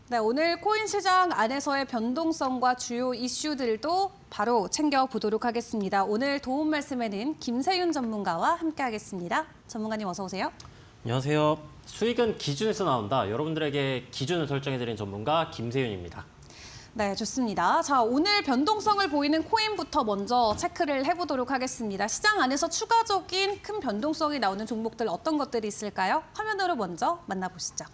네, 오늘 코인 시장 안에서의 변동성과 주요 이슈들도 바로 챙겨보도록 하겠습니다. 오늘 도움 말씀에는 김세윤 전문가와 함께하겠습니다. 전문가님 어서 오세요. 안녕하세요. 수익은 기준에서 나온다. 여러분들에게 기준을 설정해드린 전문가 김세윤입니다. 네, 좋습니다. 자, 오늘 변동성을 보이는 코인부터 먼저 체크를 해보도록 하겠습니다. 시장 안에서 추가적인 큰 변동성이 나오는 종목들 어떤 것들이 있을까요? 화면으로 먼저 만나보시죠.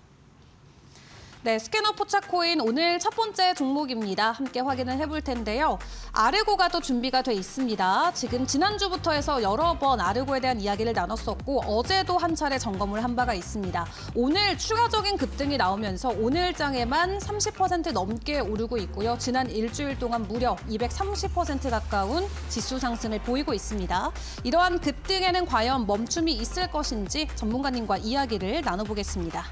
네, 스캐너 포착코인 오늘 첫 번째 종목입니다. 함께 확인을 해볼 텐데요. 아르고가 또 준비가 돼 있습니다. 지금 지난주부터 해서 여러 번 아르고에 대한 이야기를 나눴었고 어제도 한 차례 점검을 한 바가 있습니다. 오늘 추가적인 급등이 나오면서 오늘장에만 30% 넘게 오르고 있고요. 지난 일주일 동안 무려 230% 가까운 지수 상승을 보이고 있습니다. 이러한 급등에는 과연 멈춤이 있을 것인지 전문가님과 이야기를 나눠보겠습니다.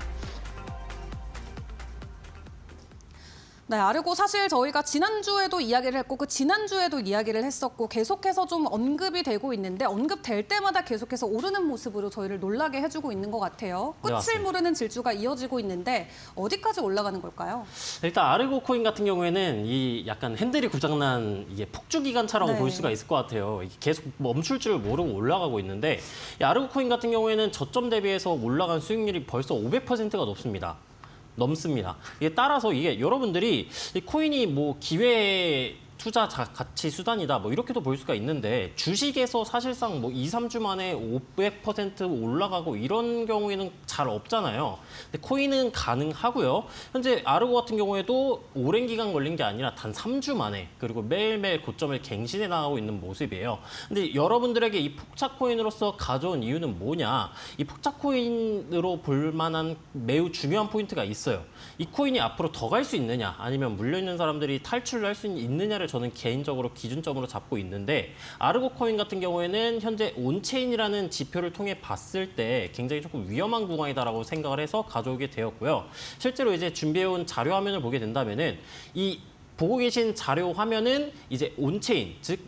네, 아르고 사실 저희가 지난주에도 이야기를 했고 그 지난주에도 이야기를 했었고 계속해서 좀 언급이 되고 있는데 언급될 때마다 계속해서 오르는 모습으로 저희를 놀라게 해주고 있는 것 같아요. 끝을 네, 모르는 질주가 이어지고 있는데 어디까지 올라가는 걸까요? 일단 아르고 코인 같은 경우에는 이 약간 핸들이 고장난 이게 폭주 기관차라고 네. 볼 수가 있을 것 같아요. 이게 계속 멈출 줄 모르고 올라가고 있는데 이 아르고 코인 같은 경우에는 저점 대비해서 올라간 수익률이 벌써 500%가 넘습니다. 이게 따라서 이게 여러분들이 이 코인이 뭐 기회 투자 가치 수단이다 뭐 이렇게도 볼 수가 있는데 주식에서 사실상 뭐 2, 3주 만에 500% 올라가고 이런 경우에는 잘 없잖아요. 근데 코인은 가능하고요. 현재 아르고 같은 경우에도 오랜 기간 걸린 게 아니라 단 3주 만에 그리고 매일매일 고점을 갱신해 나가고 있는 모습이에요. 근데 여러분들에게 이 폭착 코인으로서 가져온 이유는 뭐냐? 이 폭착 코인으로 볼 만한 매우 중요한 포인트가 있어요. 이 코인이 앞으로 더 갈 수 있느냐 아니면 물려 있는 사람들이 탈출을 할 수 있느냐를 저는 개인적으로 기준점으로 잡고 있는데 아르고 코인 같은 경우에는 현재 온체인이라는 지표를 통해 봤을 때 굉장히 조금 위험한 구간이다라고 생각을 해서 가져오게 되었고요. 실제로 이제 준비해온 자료 화면을 보게 된다면은 이 보고 계신 자료 화면은 이제 온체인 즉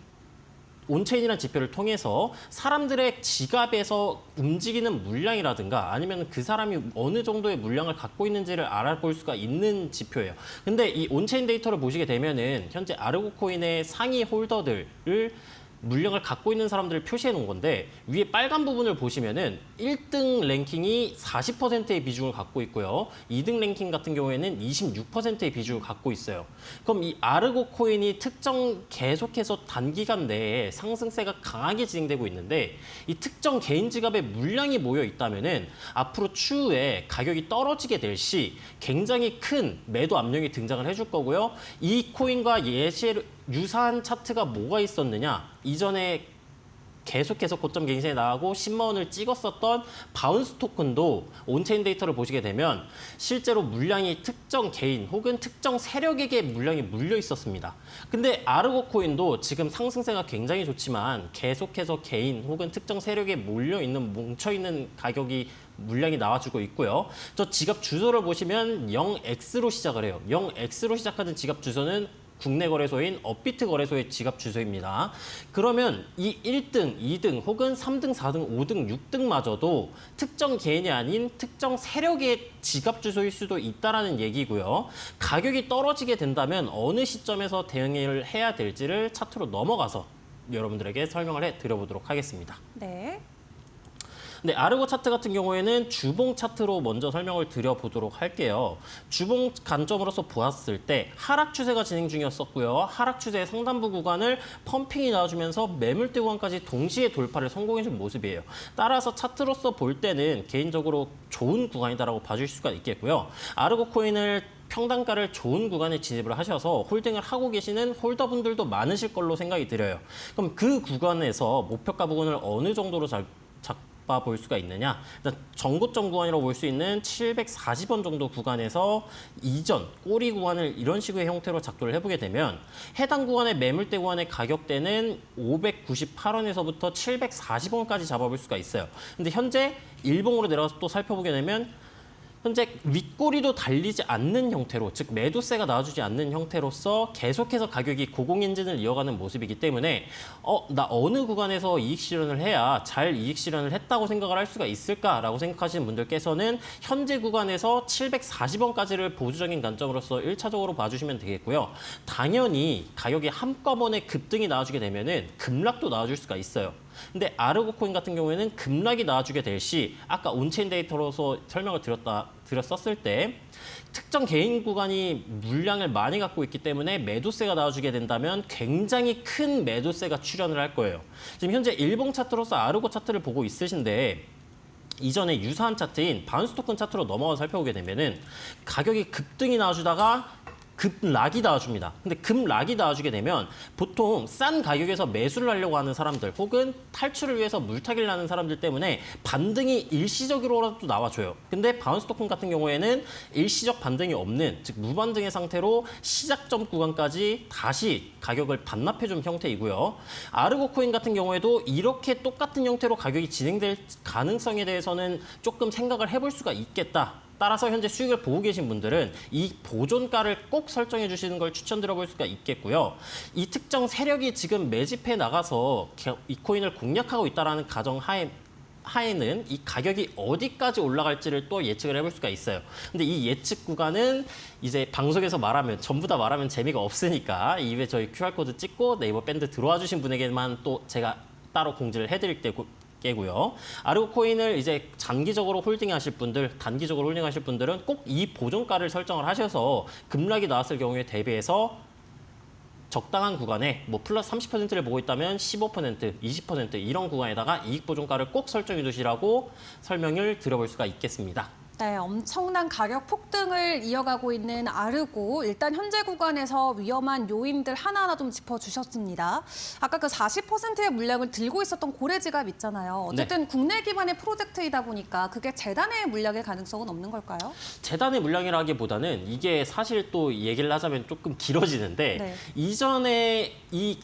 온체인이라는 지표를 통해서 사람들의 지갑에서 움직이는 물량이라든가 아니면 그 사람이 어느 정도의 물량을 갖고 있는지를 알아볼 수가 있는 지표예요. 근데 이 온체인 데이터를 보시게 되면은 현재 아르고 코인의 상위 홀더들을 물량을 갖고 있는 사람들을 표시해 놓은 건데 위에 빨간 부분을 보시면은 1등 랭킹이 40%의 비중을 갖고 있고요. 2등 랭킹 같은 경우에는 26%의 비중을 갖고 있어요. 그럼 이 아르고 코인이 계속해서 단기간 내에 상승세가 강하게 진행되고 있는데 이 특정 개인 지갑에 물량이 모여 있다면은 앞으로 추후에 가격이 떨어지게 될 시 굉장히 큰 매도 압력이 등장을 해줄 거고요. 이 코인과 유사한 차트가 뭐가 있었느냐? 이전에 계속해서 고점 갱신에 나가고 10만 원을 찍었었던 바운스 토큰도 온체인 데이터를 보시게 되면 실제로 물량이 특정 개인 혹은 특정 세력에게 물량이 물려 있었습니다. 근데 아르고 코인도 지금 상승세가 굉장히 좋지만 계속해서 개인 혹은 특정 세력에 뭉쳐있는 가격이 물량이 나와주고 있고요. 저 지갑 주소를 보시면 0X로 시작을 해요. 0X로 시작하는 지갑 주소는 국내 거래소인 업비트 거래소의 지갑 주소입니다. 그러면 이 1등, 2등 혹은 3등, 4등, 5등, 6등마저도 특정 개인이 아닌 특정 세력의 지갑 주소일 수도 있다는 얘기고요. 가격이 떨어지게 된다면 어느 시점에서 대응을 해야 될지를 차트로 넘어가서 여러분들에게 설명을 해드려보도록 하겠습니다. 네. 네, 아르고 차트 같은 경우에는 주봉 차트로 먼저 설명을 드려보도록 할게요. 주봉 관점으로서 보았을 때 하락 추세가 진행 중이었었고요. 하락 추세의 상단부 구간을 펌핑이 나와주면서 매물대 구간까지 동시에 돌파를 성공해준 모습이에요. 따라서 차트로서 볼 때는 개인적으로 좋은 구간이다라고 봐줄 수가 있겠고요. 아르고 코인을 평단가를 좋은 구간에 진입을 하셔서 홀딩을 하고 계시는 홀더분들도 많으실 걸로 생각이 들어요. 그럼 그 구간에서 목표가 부분을 어느 정도로 볼 수가 있느냐? 일단 전고점 구간이라고 볼 수 있는 740원 정도 구간에서 이전 꼬리 구간을 이런 식의 형태로 작도를 해보게 되면 해당 구간의 매물대 구간의 가격대는 598원에서부터 740원까지 잡아볼 수가 있어요. 근데 현재 일봉으로 내려가서 또 살펴보게 되면 현재 윗꼬리도 달리지 않는 형태로, 즉 매도세가 나와주지 않는 형태로서 계속해서 가격이 고공행진을 이어가는 모습이기 때문에 나 어느 구간에서 이익 실현을 해야 잘 이익 실현을 했다고 생각을 할 수가 있을까라고 생각하시는 분들께서는 현재 구간에서 740원까지를 보수적인 관점으로서 1차적으로 봐주시면 되겠고요. 당연히 가격이 한꺼번에 급등이 나와주게 되면은 급락도 나와줄 수가 있어요. 근데 아르고 코인 같은 경우에는 급락이 나와주게 될 시 아까 온체인 데이터로서 설명을 드렸었을 때 특정 개인 구간이 물량을 많이 갖고 있기 때문에 매도세가 나와주게 된다면 굉장히 큰 매도세가 출현을 할 거예요. 지금 현재 일봉 차트로서 아르고 차트를 보고 있으신데 이전에 유사한 차트인 바운스 토큰 차트로 넘어가 살펴보게 되면은 가격이 급등이 나와주다가 급락이 나와줍니다. 근데 급락이 나와주게 되면 보통 싼 가격에서 매수를 하려고 하는 사람들 혹은 탈출을 위해서 물타기를 하는 사람들 때문에 반등이 일시적으로라도 나와줘요. 근데 바운스 토큰 같은 경우에는 일시적 반등이 없는, 즉 무반등의 상태로 시작점 구간까지 다시 가격을 반납해준 형태이고요. 아르고 코인 같은 경우에도 이렇게 똑같은 형태로 가격이 진행될 가능성에 대해서는 조금 생각을 해볼 수가 있겠다. 따라서 현재 수익을 보고 계신 분들은 이 보존가를 꼭 설정해 주시는 걸 추천드려 볼 수가 있겠고요. 이 특정 세력이 지금 매집해 나가서 이 코인을 공략하고 있다는 가정 하에는 이 가격이 어디까지 올라갈지를 또 예측을 해볼 수가 있어요. 근데 이 예측 구간은 이제 방송에서 말하면 전부 다 말하면 재미가 없으니까 이후에 저희 QR코드 찍고 네이버 밴드 들어와 주신 분에게만 또 제가 따로 공지를 해드릴 때고요. 아르고 코인을 이제 장기적으로 홀딩하실 분들, 단기적으로 홀딩하실 분들은 꼭 이 보존가를 설정을 하셔서 급락이 나왔을 경우에 대비해서 적당한 구간에 뭐 플러스 30%를 보고 있다면 15%, 20% 이런 구간에다가 이익 보존가를 꼭 설정해 두시라고 설명을 드려볼 수가 있겠습니다. 네, 엄청난 가격 폭등을 이어가고 있는 아르고 일단 현재 구간에서 위험한 요인들 하나하나 좀 짚어주셨습니다. 아까 그 40%의 물량을 들고 있었던 고래지갑 있잖아요. 어쨌든 국내 기반의 프로젝트이다 보니까 그게 재단의 물량일 가능성은 없는 걸까요? 재단의 물량이라기보다는 이게 사실 또 얘기를 하자면 조금 길어지는데 네. 이전에 이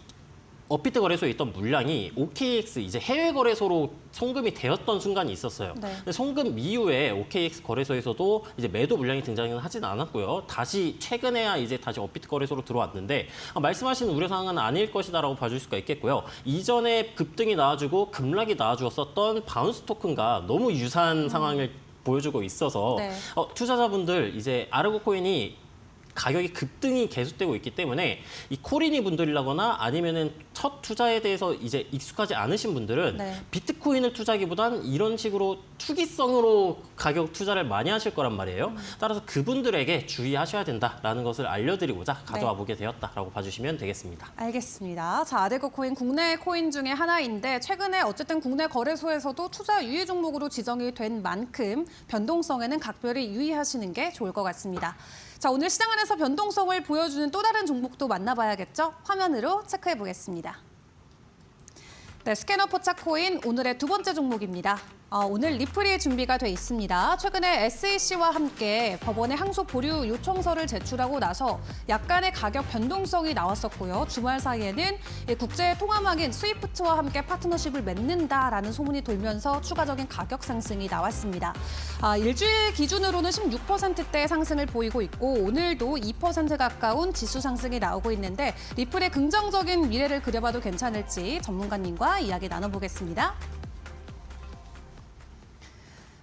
업비트 거래소에 있던 물량이 OKX 이제 해외 거래소로 송금이 되었던 순간이 있었어요. 네. 근데 송금 이후에 OKX 거래소에서도 이제 매도 물량이 등장은 하진 않았고요. 다시 최근에야 이제 다시 업비트 거래소로 들어왔는데 말씀하신 우려 사항은 아닐 것이다라고 봐줄 수가 있겠고요. 이전에 급등이 나와주고 급락이 나와주었었던 바운스 토큰과 너무 유사한 상황을 보여주고 있어서 네. 투자자분들 이제 아르고 코인이 가격이 급등이 계속되고 있기 때문에 이 코리니 분들이라거나 아니면은 첫 투자에 대해서 이제 익숙하지 않으신 분들은 네. 비트코인을 투자하기보단 이런 식으로 투기성으로 가격 투자를 많이 하실 거란 말이에요. 따라서 그분들에게 주의하셔야 된다라는 것을 알려드리고자 가져와 보게 되었다라고 봐주시면 되겠습니다. 알겠습니다. 자, 아르고 코인 국내 코인 중에 하나인데 최근에 어쨌든 국내 거래소에서도 투자 유의 종목으로 지정이 된 만큼 변동성에는 각별히 유의하시는 게 좋을 것 같습니다. 자, 오늘 시장 안에서 변동성을 보여주는 또 다른 종목도 만나봐야겠죠? 화면으로 체크해 보겠습니다. 네, 스캐너 포착 코인 오늘의 두 번째 종목입니다. 오늘 리플이 준비가 돼 있습니다. 최근에 SEC와 함께 법원에 항소 보류 요청서를 제출하고 나서 약간의 가격 변동성이 나왔었고요. 주말 사이에는 국제 통화망인 스위프트와 함께 파트너십을 맺는다라는 소문이 돌면서 추가적인 가격 상승이 나왔습니다. 일주일 기준으로는 16%대 상승을 보이고 있고 오늘도 2% 가까운 지수 상승이 나오고 있는데 리플의 긍정적인 미래를 그려봐도 괜찮을지 전문가님과 이야기 나눠보겠습니다.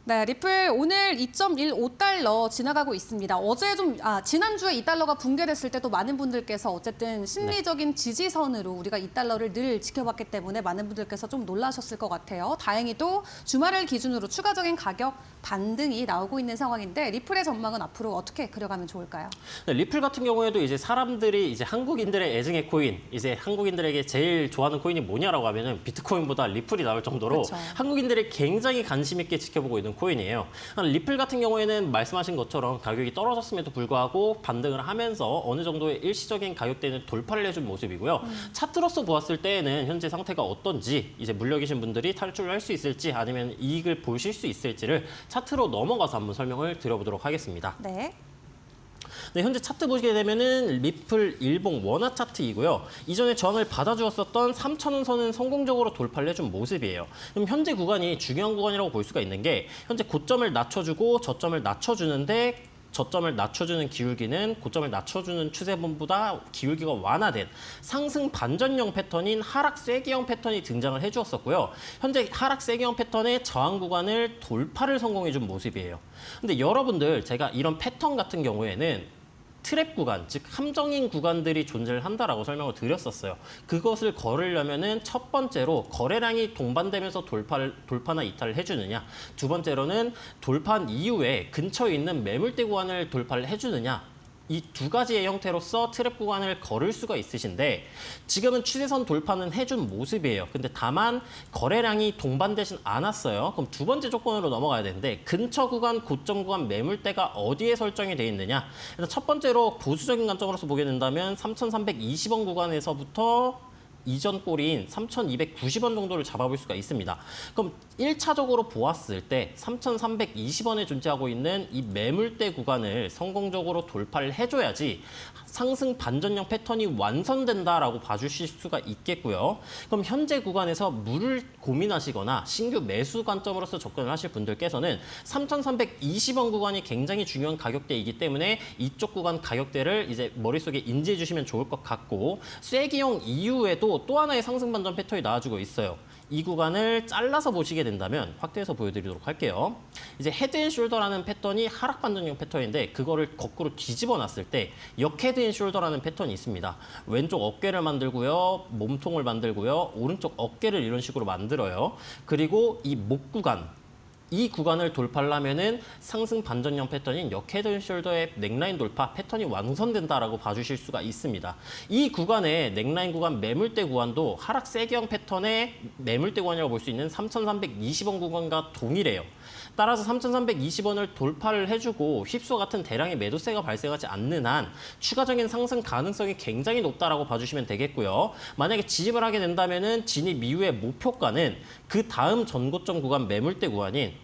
네, 리플 오늘 2.15달러 지나가고 있습니다. 어제 지난주에 2달러가 붕괴됐을 때도 많은 분들께서 어쨌든 심리적인 지지선으로 우리가 2달러를 늘 지켜봤기 때문에 많은 분들께서 좀 놀라셨을 것 같아요. 다행히도 주말을 기준으로 추가적인 가격 반등이 나오고 있는 상황인데 리플의 전망은 앞으로 어떻게 그려가면 좋을까요? 네, 리플 같은 경우에도 이제 사람들이 이제 한국인들의 애증의 코인, 이제 한국인들에게 제일 좋아하는 코인이 뭐냐라고 하면은 비트코인보다 리플이 나올 정도로 그렇죠. 한국인들이 굉장히 관심 있게 지켜보고 있는 코인이에요. 리플 같은 경우에는 말씀하신 것처럼 가격이 떨어졌음에도 불구하고 반등을 하면서 어느 정도의 일시적인 가격대는 돌파를 해준 모습이고요. 차트로서 보았을 때에는 현재 상태가 어떤지 이제 물려 계신 분들이 탈출을 할 수 있을지 아니면 이익을 보실 수 있을지를 차트로 넘어가서 한번 설명을 드려보도록 하겠습니다. 네. 네, 현재 차트 보시게 되면은 리플 일봉 원화 차트이고요. 이전에 저항을 받아주었었던 3,000원 선은 성공적으로 돌파를 해준 모습이에요. 그럼 현재 구간이 중요한 구간이라고 볼 수가 있는 게 현재 고점을 낮춰주고 저점을 낮춰주는데 저점을 낮춰주는 기울기는 고점을 낮춰주는 추세범보다 기울기가 완화된 상승 반전형 패턴인 하락 쐐기형 패턴이 등장을 해주었었고요. 현재 하락 쐐기형 패턴의 저항 구간을 돌파를 성공해준 모습이에요. 근데 여러분들 제가 이런 패턴 같은 경우에는 트랩 구간, 즉 함정인 구간들이 존재를 한다라고 설명을 드렸었어요. 그것을 걸으려면은 첫 번째로 거래량이 동반되면서 돌파나 이탈을 해주느냐, 두 번째로는 돌파한 이후에 근처에 있는 매물대 구간을 돌파를 해주느냐, 이 두 가지의 형태로서 트랩 구간을 걸을 수가 있으신데 지금은 추세선 돌파는 해준 모습이에요. 근데 다만 거래량이 동반되진 않았어요. 그럼 두 번째 조건으로 넘어가야 되는데 근처 구간, 고점 구간 매물대가 어디에 설정이 돼 있느냐. 일단 첫 번째로 보수적인 관점으로서 보게 된다면 3,320원 구간에서부터 이전 꼬리인 3,290원 정도를 잡아볼 수가 있습니다. 그럼 1차적으로 보았을 때 3,320원에 존재하고 있는 이 매물대 구간을 성공적으로 돌파를 해줘야지 상승 반전형 패턴이 완성된다라고 봐주실 수가 있겠고요. 그럼 현재 구간에서 물을 고민하시거나 신규 매수 관점으로서 접근을 하실 분들께서는 3,320원 구간이 굉장히 중요한 가격대이기 때문에 이쪽 구간 가격대를 이제 머릿속에 인지해 주시면 좋을 것 같고 쐐기형 이후에도 또 하나의 상승 반전 패턴이 나와주고 있어요. 이 구간을 잘라서 보시게 된다면 확대해서 보여드리도록 할게요. 이제 헤드앤숄더라는 패턴이 하락 반전형 패턴인데 그거를 거꾸로 뒤집어 놨을 때 역헤드앤숄더라는 패턴이 있습니다. 왼쪽 어깨를 만들고요. 몸통을 만들고요. 오른쪽 어깨를 이런 식으로 만들어요. 그리고 이 목 구간, 이 구간을 돌파하려면은 상승 반전형 패턴인 역헤드앤숄더의 넥라인 돌파 패턴이 완성된다라고 봐주실 수가 있습니다. 이 구간의 넥라인 구간 매물대 구간도 하락 쐐기형 패턴의 매물대 구간이라고 볼 수 있는 3,320원 구간과 동일해요. 따라서 3,320원을 돌파를 해주고 휩소 같은 대량의 매도세가 발생하지 않는 한 추가적인 상승 가능성이 굉장히 높다라고 봐주시면 되겠고요. 만약에 진입을 하게 된다면은 진입 이후의 목표가는 그 다음 전고점 구간 매물대 구간인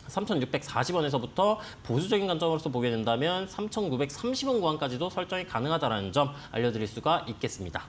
3,640원에서부터 보수적인 관점으로서 보게 된다면 3,930원 구간까지도 설정이 가능하다는 점 알려드릴 수가 있겠습니다.